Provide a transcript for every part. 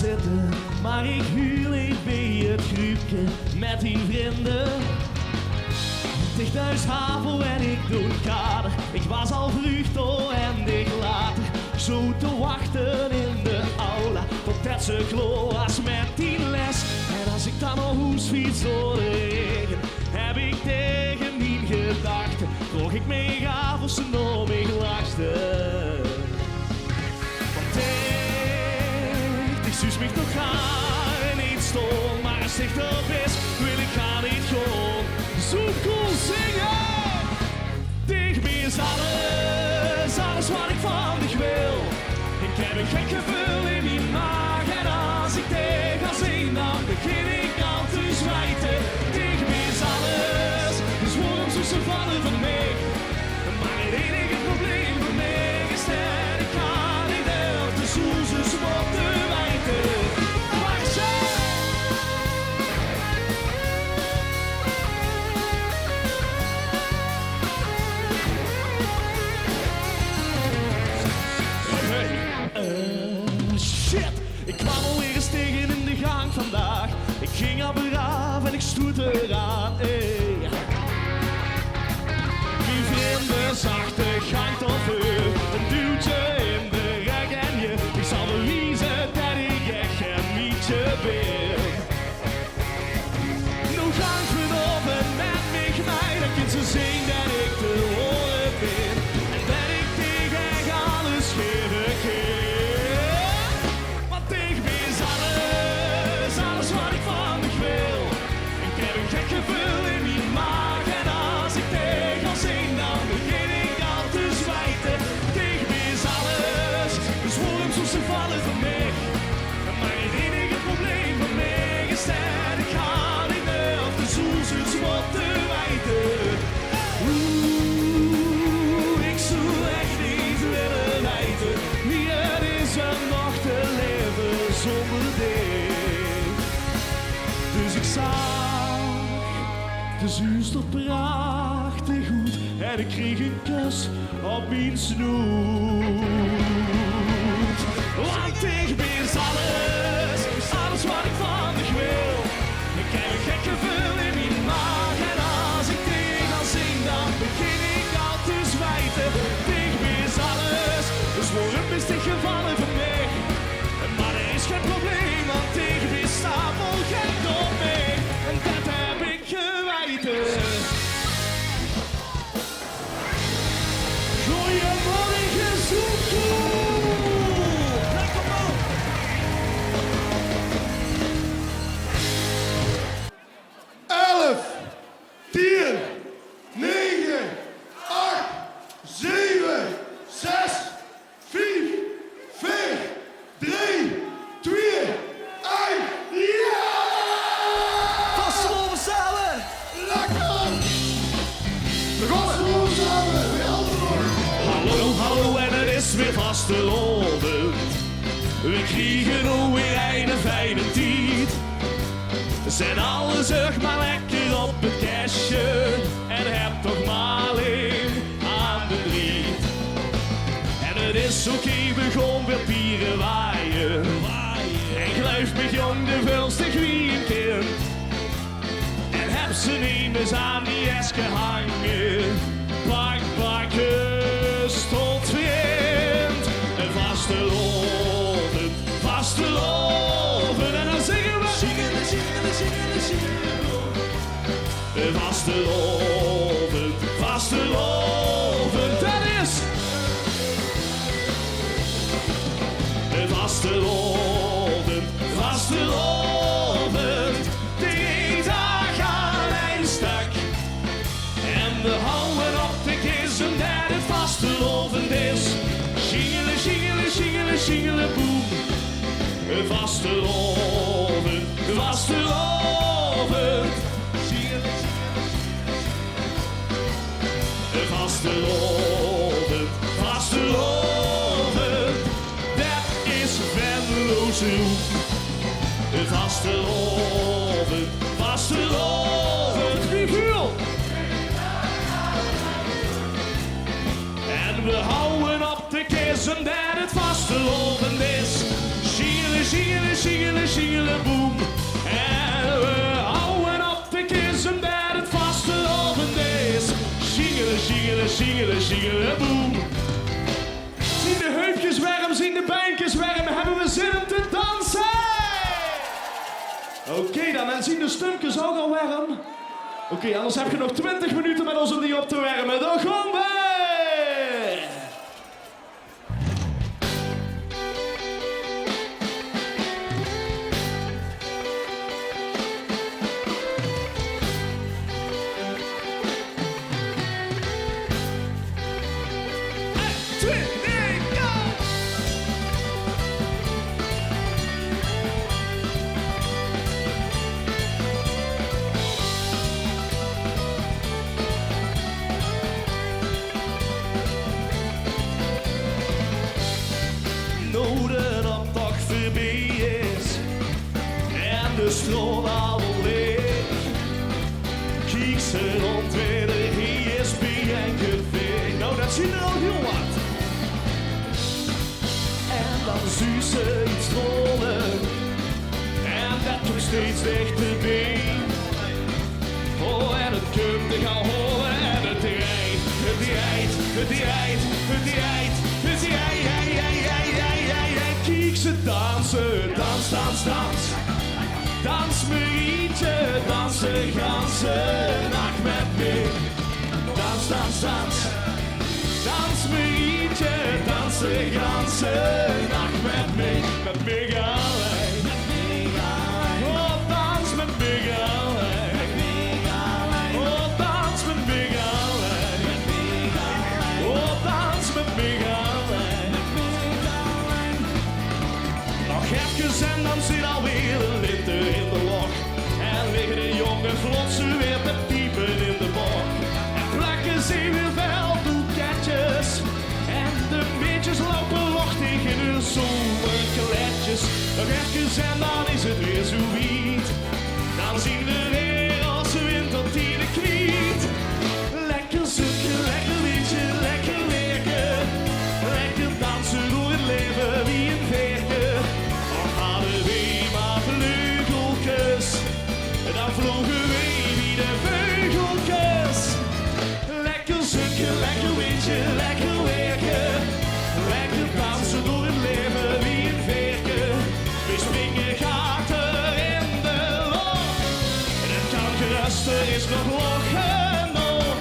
zitten, maar ik huil niet bij het groepje met die vrienden. Dicht thuis havel en ik doe het kader. Ik was al vroeg en dicht later. Zo te wachten in de aula tot het ze klaar was met die les. En als ik dan nog hoesfiets door de regen, heb ik tegen mijn gedachten, trok ik mee avonds nog mee laagste. Want ik zus mich toch gaan niet stoor, maar als het op is, wil ik gaan niet gewoon zo cool zingen. Tegen mij is alles, alles wat ik van dich wil. Ik heb een gek gevoel in mijn maag en als ik tegen ga zingen, dan begin ik al te zwijten. Tegen mij is alles, dus waarom zo ze vallen van mij? Maar het enige probleem voor mij is dat ik ga niet uit de zoezes op te wijten. Wacht zo! Shit, ik kwam alweer eens tegen in de gang vandaag. Ik ging al braaf en ik stoet eraan. Mijn vrienden zachte gang tot vuur, een duwtje in de rug en je. Ik zal bewijzen dat ik echt geen mietje ben. Nu gang vanochtend met mij, dan kunt ze zien dat ik te horen ben. En dat ik tegen alles geven kan. Want tegen mij is alles, alles wat ik van dich wil. Ik heb een gek gevoel in mijn maag en als ik tegen al zing, dan begin ik al te zwijten. Tegen mij is alles, dus waarom soms ze vallen van mij? Maar het enige probleem van mij is dat ik ga niet meer op de zoezers wat te wijten. Ik zou echt niet willen wijten wie het is om nog te leven zonder dich. Dus ik zag de zuurstof prachtig goed en ik kreeg een kus op mijn snoet. Want tegen mij is alles, alles wat ik van dich wil. Ik heb een gek gevoel in mijn maag en als ik tegen al zing, dan begin ik al te zwijten. Tegen mij is alles, dus waarom is dit gevallen van mij? Maar er is geen probleem, want tegen mij staat vol gek op mij. En dat heb ik geweten. Goeiemorgen, Zoekoe! Lekker man! 11, 10, 9, 8, 7, 6, 5, 4, 3, 2, 1. Ja! Vastgelopen samen! Lekker! Begonnen! Samen! Hallo, hallo en het is weer vastelovend. We kriegen alweer een fijne tijd. Zet alles zeg maar lekker op het kastje en heb toch maar alleen aan de driet. En het is oké, we gaan weer pieren waaien. En gluif met jong de vulstig wie een kind. En heb ze niet eens aan die eske hangen. Pak, bakken, tot vriend. Een vastelovend, vastelovend. En dan zingen we. Zingen, zingen, zingen, zingen. Vastelovend, vastelovend. Dat is. Vastelovend, vastelovend. De dag aan een stak. En we houden op de kisten dat het vastelovend is. Zingelen, zingelen, zingelen, zingelen, boem. Vastelovend, vastelovend. Zingelen, vastelovend, vastelovend. Dat is Venloze. Vastelovend, vastelovend. Wie viel? En we houden op de kisten dat het vastelovend is. Zingelen, zingelen, Singelen, singelen, boem. En we houden op de kissen bij het vaste ovendees. Singelen, singelen, singelen, singelen, boem. Zien de heupjes warm, zien de beintjes warm, hebben we zin om te dansen? Oké dan, en zien de stumpjes ook al warm? Oké, anders heb je nog 20 minuten met ons om die op te warmen. Dan gaan we! Noden op dag voorbij is en de stroom al leeg. Kijk ze rond weer, hij is bij en geveeg. Nou, dat zien er al heel wat. En dan zuur ze iets rollen en dat komt steeds dichterbij. Oh, en het kunt te gaan horen en het rijdt, het rijdt, het rijdt, het rijdt, het rijdt, kijk ze dansen, dans, dans, dans. Dans Marietje, dans de ganse nacht met me. Dans, dans, dans. Dans Marietje, dans de ganse nacht met me. Met me gaan wij. Oh, dans met me gaan wij. Oh, dans met me gaan wij. Oh, dans met me gaan wij. Nog even en dan zit alweer een winter in de lok. En liggen de jonge vlotsen weer te piepen in de bok. En plakken ze weer wel boeketjes. En de beetjes lopen lochtig in hun zomerkletjes. Nog even en dan is het weer zo wiet. Dan zien we weer als de wind tot die de kwiet. Lekker zoeken, lekker liedje, lekker werken. Lekker dansen door het leven wie een verken. Hadden we maar vleugeltjes, dan vlogen we wie de veugeltjes. Lekker zoeken, lekker windje, lekker werken. Lekker dansen door het leven wie een verken. We springen gaten in de loop. En het kan gerust, er is nog lang genoeg.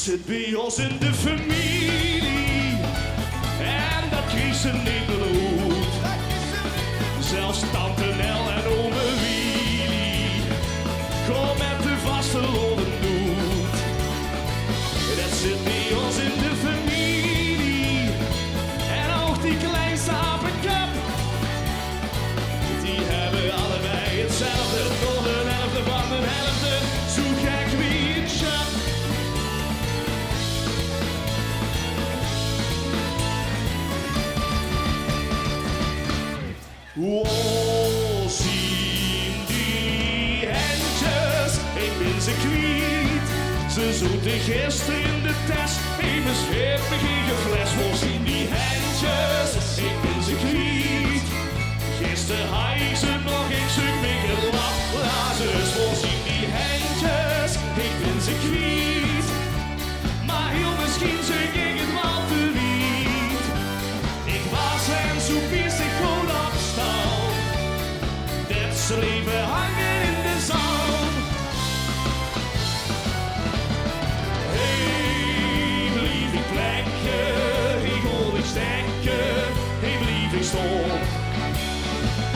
Zit bij ons in de familie en dat kreeg ze niet bloed. Zelfs tante Nel en ome Willy, kom met de vaste rollen doet. Dat zit bij ons in de familie en ook die kleinste apenkap. Die hebben allebei hetzelfde, nog een helfte van een helfte, zo gek wie het schap. Oh, zien die hentjes, ik ben ze kwijt. Ze zoeten gisteren in de test, ik beschreef me geen fles. Oh, zien die hentjes, ik ben ze kwijt. Gisteren had ik ze nog, ik zoek me gelap. Lazarus, oh, zien die hentjes, ik ben ze kwijt. Maar heel misschien ze ging het wel te wiet. Ik was en zo pies ik gewoon op stal. Dat ze leven hangen in de zon. Hey, blief ik plekje, ik hoor ik stekken, hey, blief ik stom.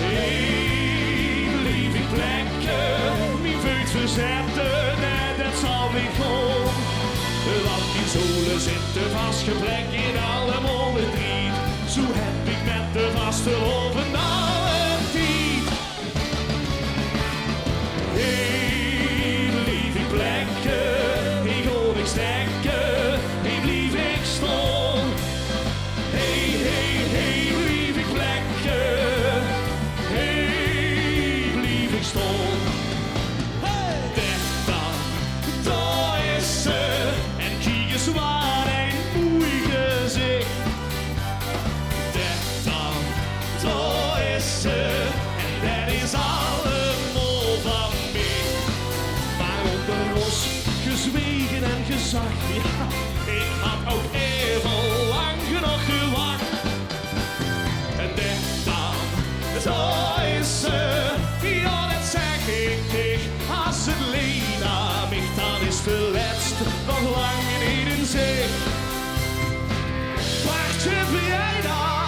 Hey, blief ik plekje, mijn voet verzetten, nee, dat zal niet goed. Want die zolen zitten vastgeplekt in alle mollendriet. Zo heb ik met de vaste lopen alle tijd. Hey, blief ik plekken, ik hoor ik stekken, hey, blief ik stom. Hey, hey, hey, blief ik plekken, hey, blief ik stom. Hey. Dat is zag. Ja, ik had ook even lang genoeg gewacht. En denk dan, zo is ze. Ja, dat zeg ik tegen. Als het Lena mich, dan is de laatste nog lang niet in zicht. Wacht je vrijdag.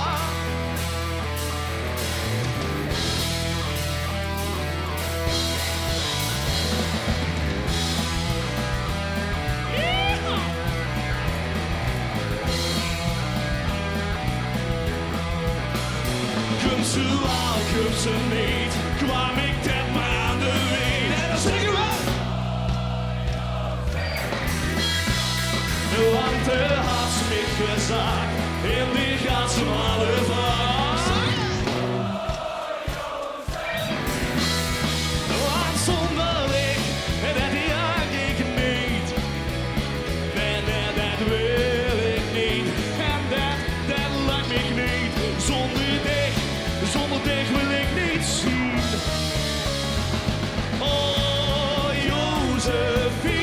Ze wel, kom ze niet, kwam ik net maar aan de weet. En dan zingen we. Want er had ze mij gezegd, in die gaat ze alle vraag. Want zonder ik, dat jaag ik niet. Nee, dat wil ik niet. En dat lukt me niet. Zonder dich wil ik niet zien. Oh, Josephine,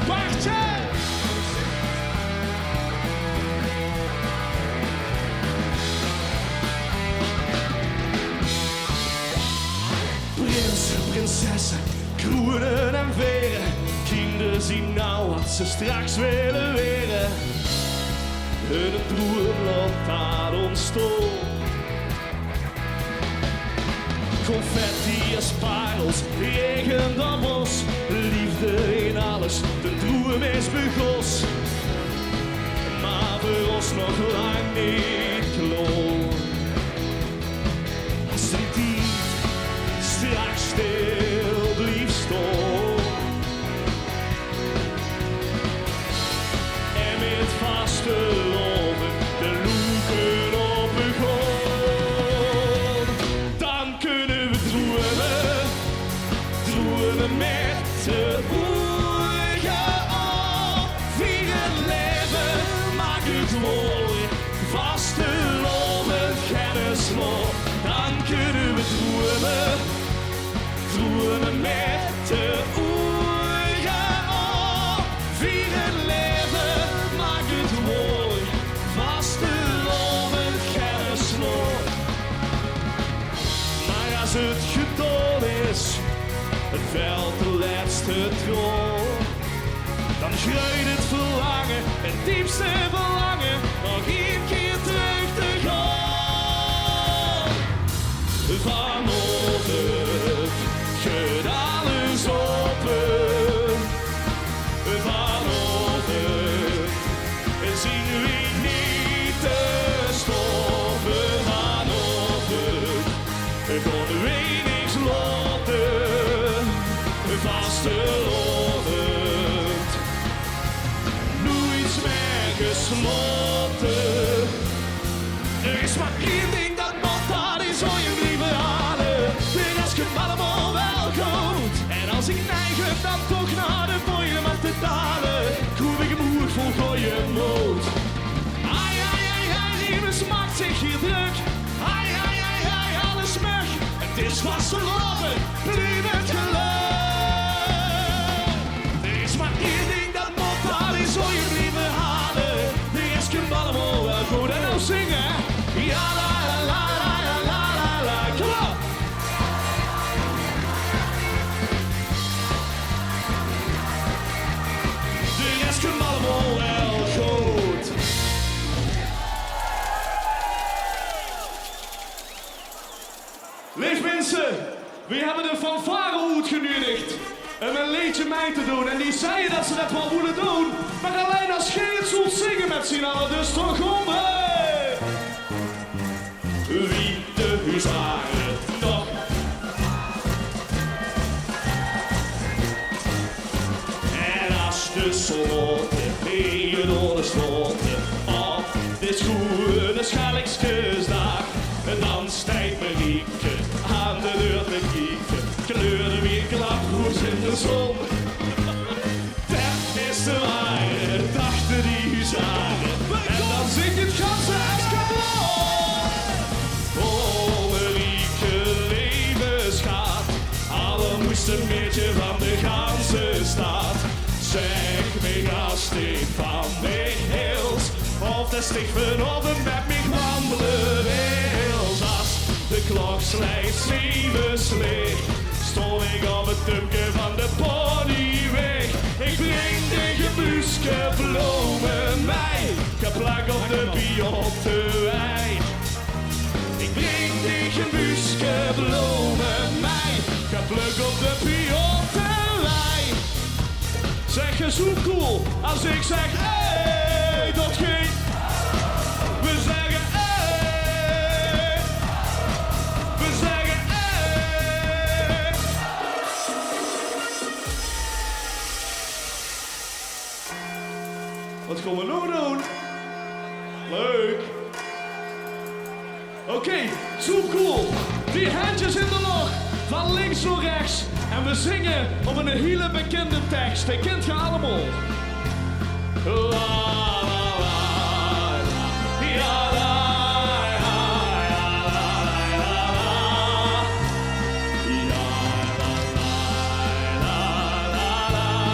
wacht je! Prinsessen, kroenen en veren. Kinderen zien nou wat ze straks willen weren. Hun droom daar ontstond. Confetti en sparels, regen dan bos, liefde in alles, de droom is begos. Maar voor ons nog lang niet kloon. Als een dief straks stil blieft staan. En met vaste loven de loeken op begon. Met de oorlog op, vier het leven, maak het mooi. Vaste loven, kennis nog, dan kunnen we dromen. Dromen met de oorlog op, vier het leven, maak het mooi. Vaste loven, kennis nog. Maar als het gedaan is, het veld de laatste troon. Dan groeit het verlangen, het diepste verlangen, nog een keer terug te gaan. Vanochtend gaat alles open. Vanochtend zien we niet te stoppen. Vanochtend kon we niks loten. Vastelovend, nooit meer gesloten. Er is maar één ding dat nog, dat is al je lieve halen. De rest komt allemaal wel goed. En als ik neig het dan toch naar de boeien met de dalen, groef ik hem hoek vol gooien moed. Ai, ai, ai, ai, riemen maakt zich hier druk. Ai, ai, ai, ai, alles mug. Het is vasteloven, blijf het geluk. Zingen. Ja, la, la, la, la, la, la, la. Kom op. De rest komt allemaal wel goed. Lief mensen, we hebben de fanfarehoed genuttigd om een liedje mee te doen. En die zeiden dat ze dat wel willen doen, maar alleen als geen het zult zingen met z'n allen, dus toch om. Wie de huzaren nog. En als de sloten hier door de sloten op de schoenen schalksjes daar, dan stijgt Marieke aan de deur te kieken. Kleurde weer klaphoes in de zon. Dat is de waarheid, dachten die huzaren. En dan zingt het ganse escadron. Een beetje van de ganse stad. Zeg me gast ik van mij hils, of de sticht vanochtend met mij wandelen wils. Als de klok slaat 7 slecht, stond ik op het tupje van de ponnyweg. Ik breng de gebuske bloemen mij, geplakt op de biottenwei. Ik breng de gebuske bloemen mij, geplakt op de biottenwei. Zeg je zo cool als ik zeg hey, dat ging. We zeggen hey, we zeggen hey. Wat gaan we nou doen? Leuk. Oké, zo cool. Die handjes in de lucht, van links naar rechts. En we zingen op een hele bekende tekst. Die kent je allemaal. La la la la, ja la ja ja la la la, ja la la la la la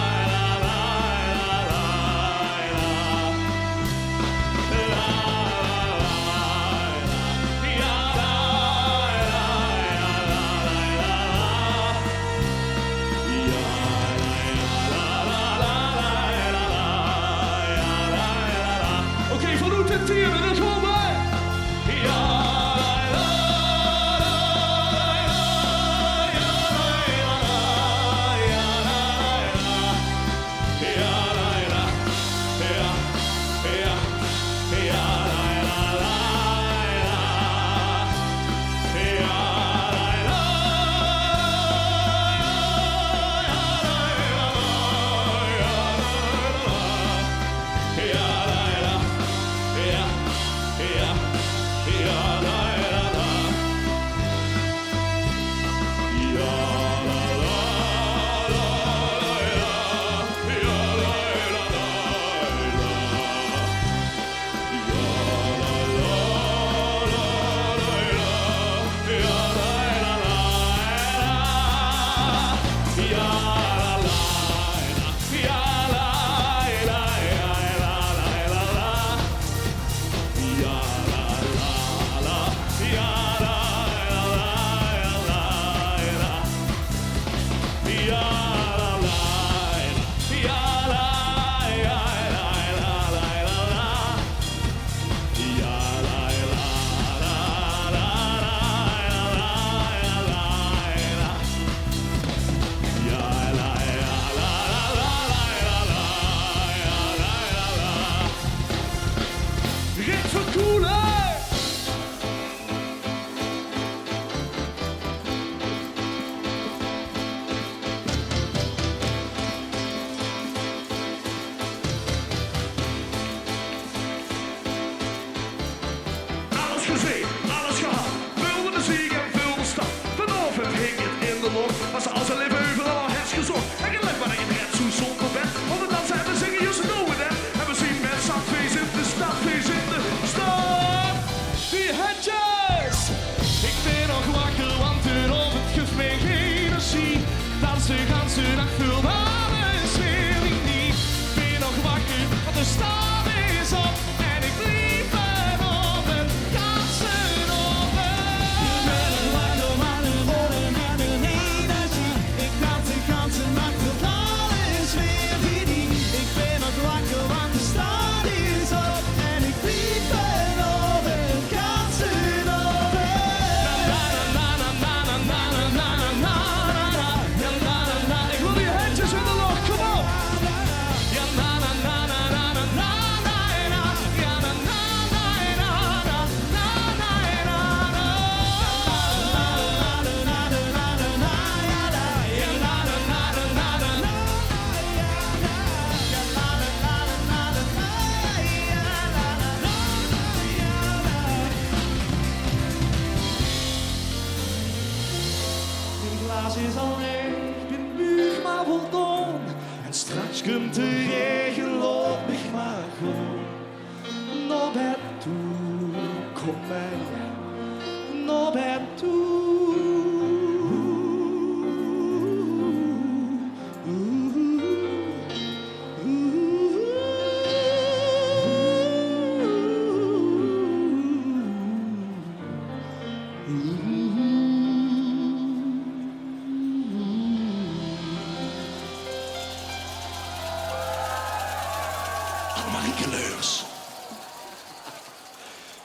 Annemarie Leurs.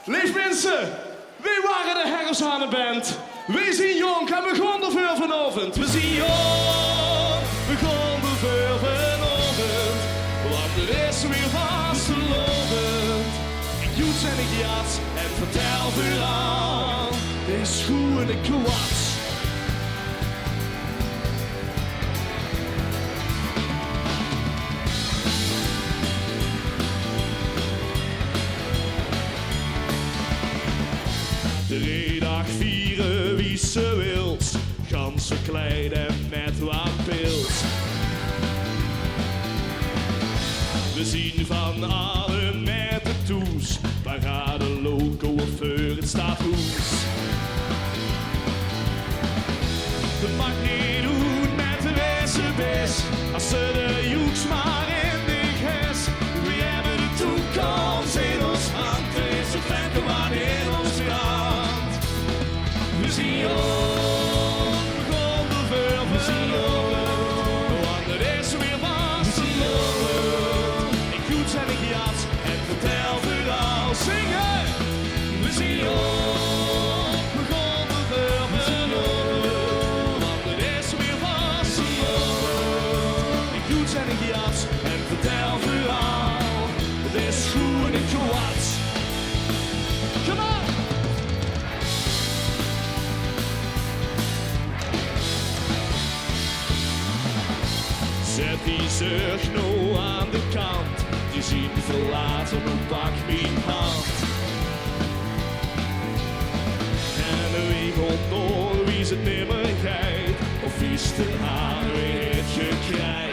Lief mensen, wij waren de Herfsthanenband. Wij zijn jong en begonnen veel vanavond. We zijn jong, begonnen veel vanavond. Want het is weer vastelovend. Ik joet en ik jat en vertel vooral. Dit is goed en ik kwats. De redag vieren wie ze wilt, gans verkleed en met wat pils. We zien van allen met de toes, parade loco voor het stadhoes. Het mag niet doen met de wezenbis, als ze de joeks maar in de ges. We hebben de toekomst in ons hand, er is een vlekken maar in ons land. We zien jong, begonnen veel, we zien jong, want het is weer vastelovend. Ik joet en ik jat en vertel vooral, zingen. We zien jong, begonnen veel, we zien jong, want het is weer vastelovend. Ik joet en ik jat en vertel vooral, het is goed en ik kwats. Come on! Zet die zich nou aan de kant, die zien verlaten een pak mijn hand. En wie komt door, wie het nimmer geit, of wie is de haar weer het gekrijt.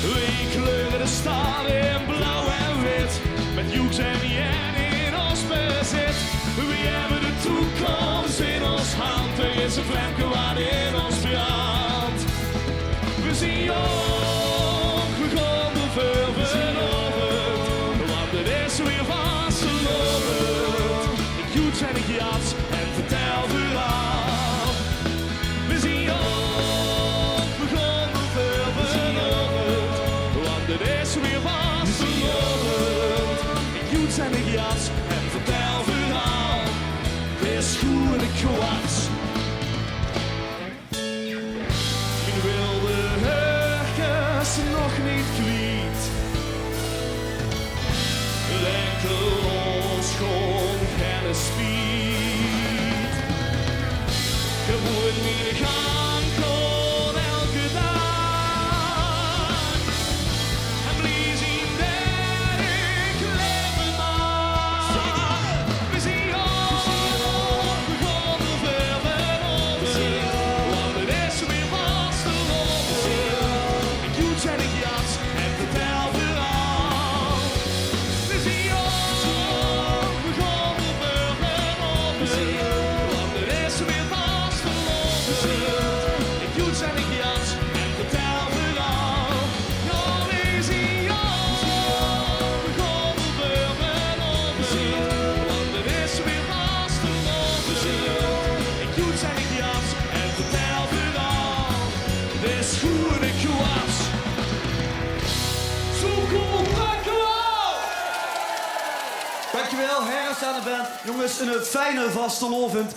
Wie kleuren de stad in blauw en wit, met joeks en jen in ons bezit. We hebben de toekomst in ons hand, er is een vlamke wat in ons brandt. We zien jong, begonnen veel vanavond, want het is weer vastelovend. Ik joet en ik jat en vertel vooral. We zien jong, begonnen veel vanavond, want het is weer vastelovend. Ik joet en ik jat en vertel vooral. Het is goed en ik kwats. Ik wilde herkens nog niet kwijt. Enkel onschon geen spiet. Gewoon weer gaan kon elke dag. En blies in dat ik leven mag. We zien jong, begonnen veel vanavond, want het is weer vastelovend. Ik joet en ik jat en vertel vooral. We zien jong, begonnen veel vanavond, want het is weer vastelovend. Ik joet en ik jat en vertel vooral. Ja, we zien jong, begonnen veel vanavond, want het is weer vastelovend. Ik joet en ik jat en vertel vooral. Het is goed en ik kwats. Zo cool, dankjewel! Dankjewel, Herfsthanenband. Jongens, een fijne vastelovend.